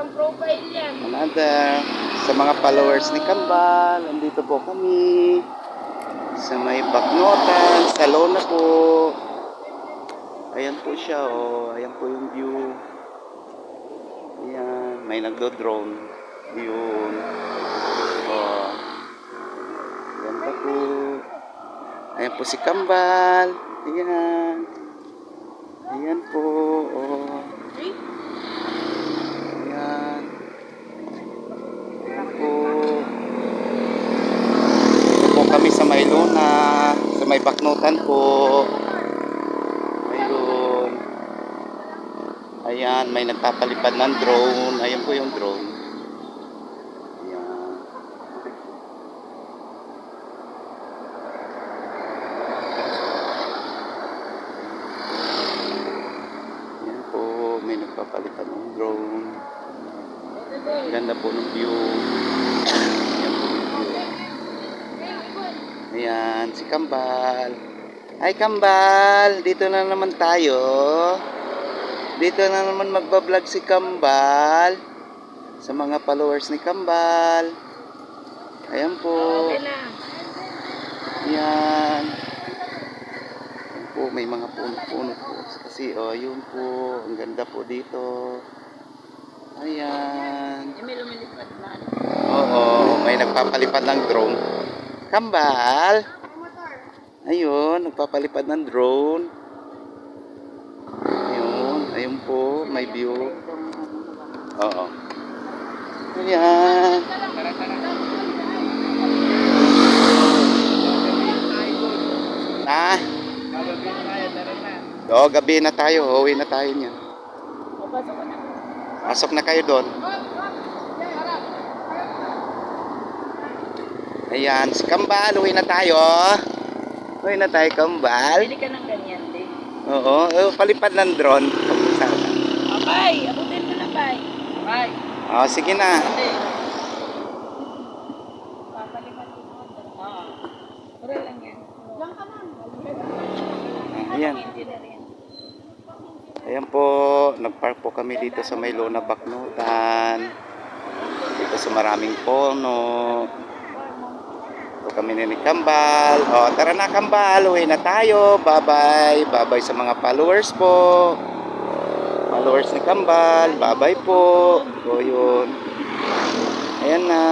Pang profile yan. Another. Sa mga followers ni Kambal, andito po kami. Sa may Baknotan, sa Lona po. Ayan po siya, oh. Ayan po yung view. Ayan, may nagdo-drone. Yun. Oh. Ayan pa po. Ayan po si Kambal. Ayan. Ayan po. Oh. Ayan. Ayan po. Ito po kami sa may Lona. Sa may Baknotan po. Ayun. Ayan, may nagpapalipad ng drone. Ayan po yung drone. Ayan. Ayan po, may nagpapalipad ng drone. Ganda po ng view. Ayan po yung view. Ayan, si Kambal. Ay, Kambal, dito na naman tayo. Dito na naman magbablog si Kambal. Sa mga followers ni Kambal. Ayan po. Okay na. Ayan. Ayan po, may mga puno-puno po. Kasi, oh, yun po. Ang ganda po dito. Ayan. May lumilipad na. Oo, may nagpapalipad ng drone. Kambal. Ayun, nagpapalipad ng drone. Ayun, ayun po, may view. Oo. Ayan. Na? Oo, gabi na tayo. Uwi na tayo niyan. Pasok na kayo doon. Ayan, si Kambal, uwi na tayo. Uwi na tayo, Kambal. Pili ka ng ganyan, din. Oo, palipad ng drone. Abay, abutin mo na, bay. Abay. Oh, sige na. Papalipad ko mo. Oo. Pura lang yan. Lang ka lang. Ayan. Ayan po, nagpark po kami dito sa may Lona Baknotan. Dito sa maraming puno. Ito kami ni Kambal. O, tara na Kambal, uwi na tayo. Bye-bye. Bye-bye sa mga followers po. Followers ni Kambal. Bye-bye po. O, yun. Ayan na.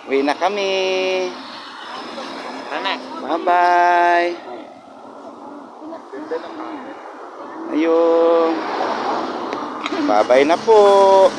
Uwi na kami. Bye-bye. Ayun. Bye-bye na po.